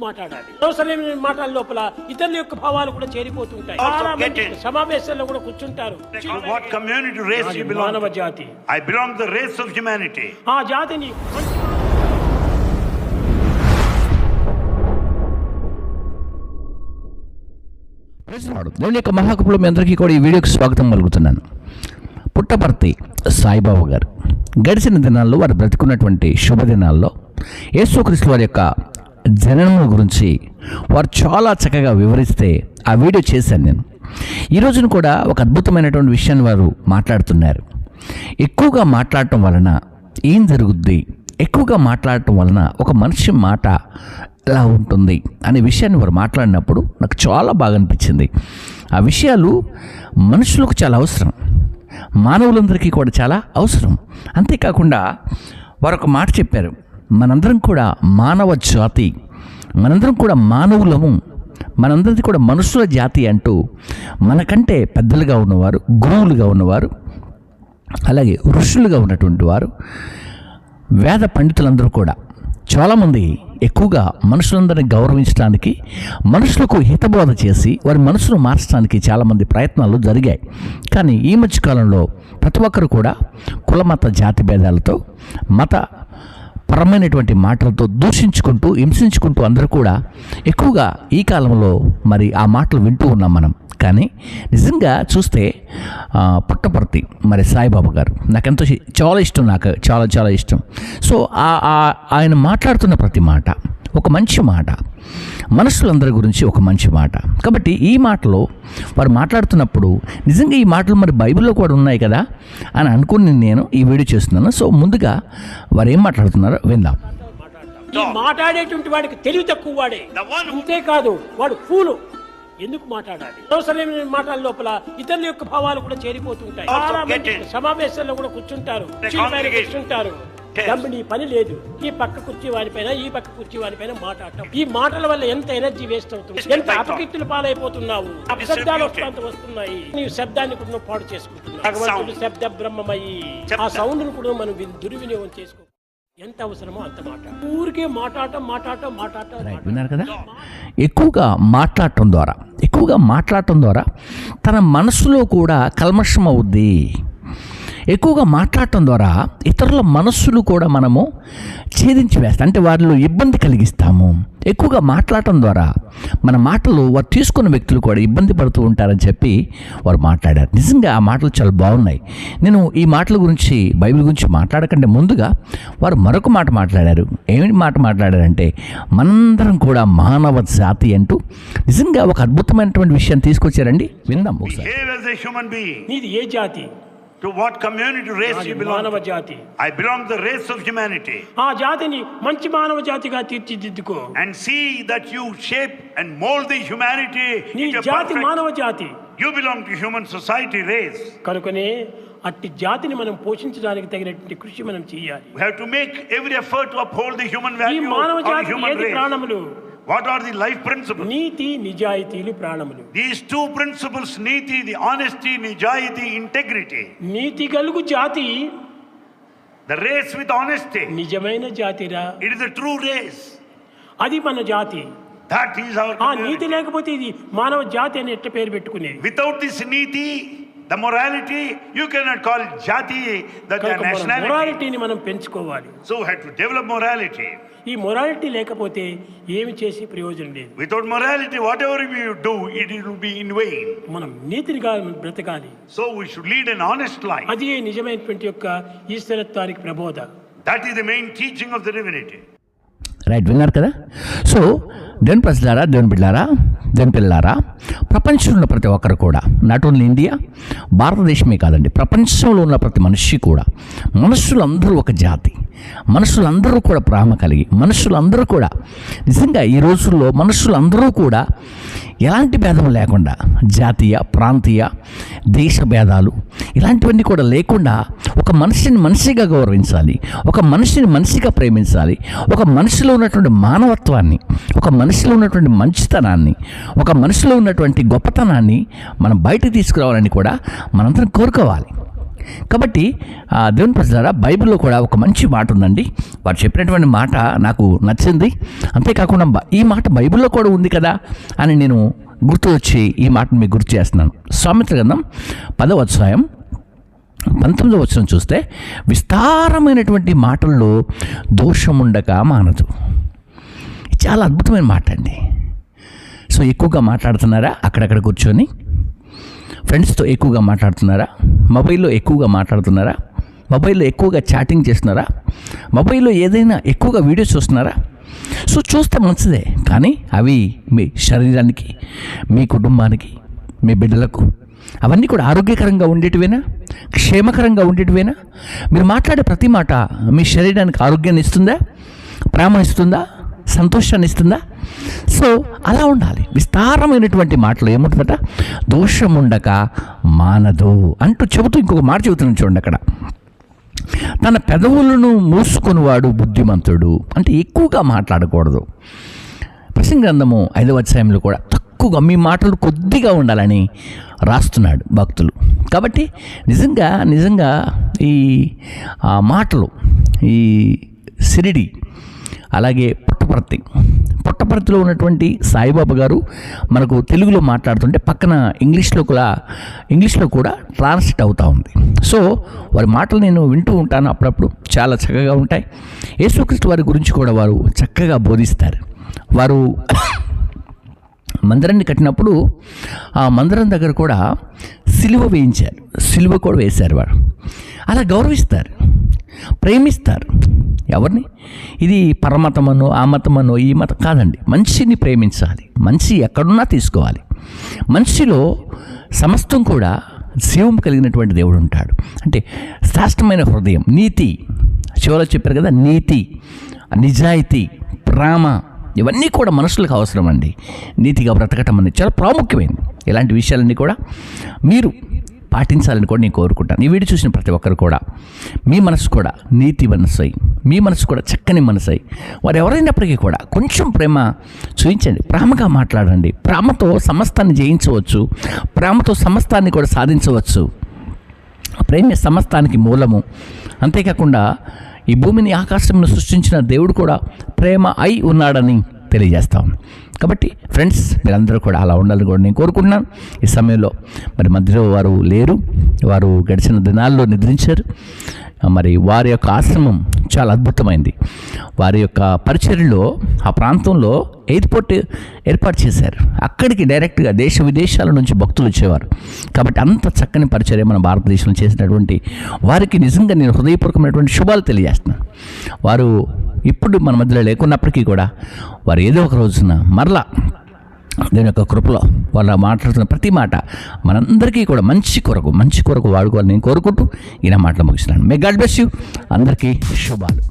మాట్లాడాలి? అవసరమైన మాటల లోపల ఇతరుల యొక్క భావాలు కూడా చేరిపోతుంటాయి. చాలా మంది సమావేశాల్లో కూడా కూర్చుంటారు. What community race you belong? మానవ జాతి. I belong to the race of humanity. ఆ జాతిని నేను యొక్క మహాకపులు మీ అందరికీ కూడా ఈ వీడియోకి స్వాగతం పలుకుతున్నాను. పుట్టపర్తి సాయిబాబా గారు గడిచిన దినాల్లో వారు బ్రతికున్నటువంటి శుభదినాల్లో యేసుక్రీస్తు వారి యొక్క జననం గురించి వారు చాలా చక్కగా వివరిస్తే ఆ వీడియో చేశాను నేను. ఈ రోజున కూడా ఒక అద్భుతమైనటువంటి విషయాన్ని వారు మాట్లాడుతున్నారు. ఎక్కువగా మాట్లాడటం వలన ఏం జరుగుద్ది, ఎక్కువగా మాట్లాడటం వలన ఒక మనిషి మాట ఎలా ఉంటుంది అనే విషయాన్ని వారు మాట్లాడినప్పుడు నాకు చాలా బాగా అనిపించింది. ఆ విషయాలు మనుషులకు చాలా అవసరం, మానవులందరికీ కూడా చాలా అవసరం. అంతేకాకుండా వారు ఒక మాట చెప్పారు, మనందరం కూడా మానవ జాతి, మనందరం కూడా మానవులము, మనందరిది కూడా మనుషుల జాతి అంటూ మనకంటే పెద్దలుగా ఉన్నవారు, గురువులుగా ఉన్నవారు, అలాగే ఋషులుగా ఉన్నటువంటి వారు, వేద పండితులందరూ కూడా చాలామంది ఎక్కువగా మనుషులందరినీ గౌరవించడానికి, మనుషులకు హితబోధ చేసి వారి మనసును మార్చడానికి చాలామంది ప్రయత్నాలు జరిగాయి. కానీ ఈ మధ్యకాలంలో ప్రతి ఒక్కరు కూడా కులమత జాతి భేదాలతో, మత పరమైనటువంటి మాటలతో దూషించుకుంటూ, హింసించుకుంటూ అందరూ కూడా ఎక్కువగా ఈ కాలంలో మరి ఆ మాటలు వింటూ ఉన్నాం మనం. కానీ నిజంగా చూస్తే పుట్టపర్తి మరి సాయిబాబా గారు నాకెంతో చాలా ఇష్టం, నాకు చాలా చాలా ఇష్టం. సో ఆయన మాట్లాడుతున్న ప్రతి మాట ఒక మంచి మాట, మనుషులందరి గురించి ఒక మంచి మాట. కాబట్టి ఈ మాటలో వారు మాట్లాడుతున్నప్పుడు నిజంగా ఈ మాటలు మరి బైబిల్లో కూడా ఉన్నాయి కదా అని అనుకుని నేను ఈ వీడియో చేస్తున్నాను. సో ముందుగా వారు ఏం మాట్లాడుతున్నారో విందాం. ఈ మాట్లాడేటువంటి వాడికి తెలివి తక్కువ వాడే, అంతేకాదు వాడు ఫూలు. ఎందుకు మాట్లాడాలి? అవసరమైన మాటల లోపల ఇతరుల యొక్క భావాలు కూడా చేరిపోతుంటాయి. చాలా మంది సమావేశాల్లో కూడా కూర్చుంటారు, కూర్చుంటారు. నీ పని లేదు, ఈ పక్క కుర్చీ వారిపైన, ఈ పక్క కుర్చీ వారిపైన మాట్లాడటం. ఈ మాటల వల్ల ఎంత ఎనర్జీ వేస్ట్ అవుతుంది, ఎంత అపకీర్తులు పాలైపోతున్నావు, అపశబ్దాలు వస్తున్నాయి. నీవు శబ్దాన్ని కూడా పాడు చేసుకుంటున్నావు. భగవంతుడు శబ్ద బ్రహ్మమయ్యి ఆ సౌండ్ ను కూడా మనం దుర్వినియోగం చేసుకో. ఎంత అవసరమో అంత మాట, ఊరికే మాట్లాడటం. విన్నారు కదా, ఎక్కువగా మాట్లాడటం ద్వారా తన మనసులో కూడా కల్మషం అవుద్ది. ఎక్కువగా మాట్లాడటం ద్వారా ఇతరుల మనస్సులు కూడా మనము ఛేదించి వేస్తాం, అంటే వారిలో ఇబ్బంది కలిగిస్తాము. ఎక్కువగా మాట్లాడటం ద్వారా మన మాటలు వారు తీసుకున్న వ్యక్తులు కూడా ఇబ్బంది పడుతూ ఉంటారని చెప్పి వారు మాట్లాడారు. నిజంగా ఆ మాటలు చాలా బాగున్నాయి. నేను ఈ మాటల గురించి, బైబిల్ గురించి మాట్లాడకంటే ముందుగా వారు మరొక మాట మాట్లాడారు. ఏమి మాట మాట్లాడారంటే మనందరం కూడా మానవ జాతి అంటూ నిజంగా ఒక అద్భుతమైనటువంటి విషయాన్ని తీసుకొచ్చారండి. విందాం ఒకసారి. నీది ఏ జాతి? To what community race you belong? మానవ జాతి. I belong to the race of humanity. ఆ జాతిని మంచి మానవ జాతిగా తీర్చిదిద్దుకో. And see that you shape and mold the humanity into a జాతి perfect. మానవ జాతి. You belong to human society race. కనుకనే అట్టి జాతిని మనం పోషించడానికి తగినటువంటి కృషి మనం చేయాలి. We have to make every effort to uphold the human ఈ value మానవ of the జాతి human ఏది race. ప్రాణములు? What are the life principles? నీతి నిజాయితీలు ప్రాణములు. These two principles, niti, the honesty, nijayati, integrity. నీతి గలుగు జాతి The race with honesty. నిజమైన జాతిరా. It is a true race. అది మన జాతి. That is our ఆ community. నీతి లేకపోతే ఇది మానవ జాతి అని ఎట్ట పేరు పెట్టుకునేది? Without this niti, the morality, you cannot call jati the nationality. మొరాలిటీని మనం పెంచుకోవాలి. So we have to develop morality. ఈ మొరాలిటీ లేకపోతే ఏమి చేసి ప్రయోజనం లేదు. Without morality, whatever we do, it will be in vain. మనం నీతిగా బ్రతకాలి. So we should lead an honest life. అది నిజమైనటువంటి యొక్క ఈశ్వరత్వానికి ప్రబోధ. That is the main teaching of the divinity. Right, విన్నారు కదా. సో దేవుని ప్రజలారా, దేవుని బిడ్డారా, దేవుని పిల్లారా, ప్రపంచంలో ఉన్న ప్రతి ఒక్కరు కూడా, నాట్ ఓన్లీ ఇండియా, భారతదేశమే కాదండి, ప్రపంచంలో ఉన్న ప్రతి మనిషి కూడా, మనుషులందరూ ఒక జాతి, మనుషులందరూ కూడా ప్రేమ కలిగి, మనుషులందరూ కూడా నిజంగా ఈ రోజుల్లో మనుషులందరూ కూడా ఎలాంటి భేదం లేకుండా, జాతీయ, ప్రాంతీయ, దేశ భేదాలు ఇలాంటివన్నీ కూడా లేకుండా ఒక మనిషిని మనిషిగా గౌరవించాలి, ఒక మనిషిని మనిషిగా ప్రేమించాలి, ఒక మనిషిలో ఉన్నటువంటి మానవత్వాన్ని, ఒక మనిషిలో ఉన్నటువంటి మంచితనాన్ని, ఒక మనిషిలో ఉన్నటువంటి గొప్పతనాన్ని మనం బయటకు తీసుకురావాలని కూడా మనందరం కోరుకోవాలి. కాబట్టి దేవుని ప్రజలారా, బైబిల్లో కూడా ఒక మంచి మాట ఉందండి. వారు చెప్పినటువంటి మాట నాకు నచ్చింది. అంతేకాకుండా ఈ మాట బైబిల్లో కూడా ఉంది కదా అని నేను గుర్తు వచ్చి ఈ మాటను మీకు గుర్తు చేస్తున్నాను. సామెతల గ్రంథం 10వ అధ్యాయం 19వ వచనం చూస్తే, విస్తారమైనటువంటి మాటల్లో దోషముండక మానదు. చాలా అద్భుతమైన మాట అండి. సో ఎక్కువగా మాట్లాడుతున్నారా? అక్కడక్కడ కూర్చొని ఫ్రెండ్స్తో ఎక్కువగా మాట్లాడుతున్నారా? మొబైల్లో ఎక్కువగా మాట్లాడుతున్నారా? మొబైల్లో ఎక్కువగా చాటింగ్ చేస్తున్నారా? మొబైల్లో ఏదైనా ఎక్కువగా వీడియోస్ చూస్తున్నారా? సో చూస్తే మంచిదే, కానీ అవి మీ శరీరానికి, మీ కుటుంబానికి, మీ బిడ్డలకు అవన్నీ కూడా ఆరోగ్యకరంగా ఉండేటివేనా? క్షేమకరంగా ఉండేటివేనా? మీరు మాట్లాడే ప్రతి మాట మీ శరీరానికి ఆరోగ్యాన్ని ఇస్తుందా? ప్రేమ ఇస్తుందా? సంతోషాన్ని ఇస్తుందా? సో అలా ఉండాలి. విస్తారమైనటువంటి మాటలు ఏముంటుందట? దోషం ఉండక మానదు అంటూ చెబుతూ ఇంకొక మాట చెబుతున్నాను చూడండి అక్కడ. తన పెదవులను మూసుకునివాడు బుద్ధిమంతుడు. అంటే ఎక్కువగా మాట్లాడకూడదు. ప్రసంగి గ్రంథము 5వ అధ్యాయంలో కూడా తక్కువగా, మీ మాటలు కొద్దిగా ఉండాలని రాస్తున్నాడు భక్తులు. కాబట్టి నిజంగా ఈ మాటలు, ఈ సిరిడి, అలాగే పుట్టపర్తిలో ఉన్నటువంటి సాయిబాబా గారు మనకు తెలుగులో మాట్లాడుతుంటే పక్కన ఇంగ్లీష్లో కూడా ట్రాన్స్లేట్ అవుతూ ఉంది. సో వారి మాటలు నేను వింటూ ఉంటాను అప్పుడప్పుడు, చాలా చక్కగా ఉంటాయి. యేసుక్రీస్తు వారి గురించి కూడా వారు చక్కగా బోధిస్తారు. వారు మందిరాన్ని కట్టినప్పుడు ఆ మందిరం దగ్గర కూడా సిలువ కూడా వేశారు. వారు అలా గౌరవిస్తారు, ప్రేమిస్తారు. ఎవరిని? ఇది పరమతమనో, ఆ మతమనో, ఈ మతం కాదండి. మనిషిని ప్రేమించాలి. మనిషి ఎక్కడున్నా తీసుకోవాలి. మనిషిలో సమస్తం కూడా జీవం కలిగినటువంటి దేవుడు ఉంటాడు. అంటే శ్రేష్టమైన హృదయం, నీతి, చివరిలో చెప్పారు కదా, నీతి, నిజాయితీ, ప్రేమ, ఇవన్నీ కూడా మనుషులకు అవసరం అండి. నీతిగా బ్రతకటం అనేది చాలా ప్రాముఖ్యమైనది. ఇలాంటి విషయాలన్నీ కూడా మీరు పాటించాలని కూడా నేను కోరుకుంటాను. ఈ వీడియో చూసిన ప్రతి ఒక్కరు కూడా మీ మనసు కూడా నీతి మనసు అయి, మీ మనసు కూడా చక్కని మనసు అయి, వారు ఎవరైనప్పటికీ కూడా కొంచెం ప్రేమ చూపించండి, ప్రేమగా మాట్లాడండి. ప్రేమతో సమస్తాన్ని జయించవచ్చు, ప్రేమతో సమస్తాన్ని కూడా సాధించవచ్చు. ప్రేమ సమస్తానికి మూలము. అంతేకాకుండా ఈ భూమిని, ఆకాశంను సృష్టించిన దేవుడు కూడా ప్రేమ అయి ఉన్నాడని తెలియజేస్తాం. కాబట్టి ఫ్రెండ్స్, మీరందరూ కూడా అలా ఉండాలని కూడా నేను కోరుకుంటున్నాను. ఈ సమయంలో మరి మధ్యలో వారు లేరు, వారు గడిచిన దినాల్లో నిద్రించారు. మరి వారి యొక్క ఆశ్రమం చాలా అద్భుతమైంది. వారి యొక్క పరిచర్యలో ఆ ప్రాంతంలో ఎయిర్పోర్ట్ ఏర్పాటు చేశారు. అక్కడికి డైరెక్ట్గా దేశ విదేశాల నుంచి భక్తులు వచ్చేవారు. కాబట్టి అంత చక్కని పరిచర్య మన భారతదేశంలో చేసినటువంటి వారికి నిజంగా నేను హృదయపూర్వకమైనటువంటి శుభాలు తెలియజేస్తున్నాను. వారు ఇప్పుడు మన మధ్యలో లేకున్నప్పటికీ కూడా వారు ఏదో ఒక రోజున మరలా దేవుని యొక్క కృపలో వాళ్ళు మాట్లాడుతున్న ప్రతి మాట మనందరికీ కూడా మంచి కొరకు వాడుకోవాలని నేను కోరుకుంటూ ఈయన మాటలు ముగిస్తున్నాను. May God bless you. అందరికీ శుభాలు.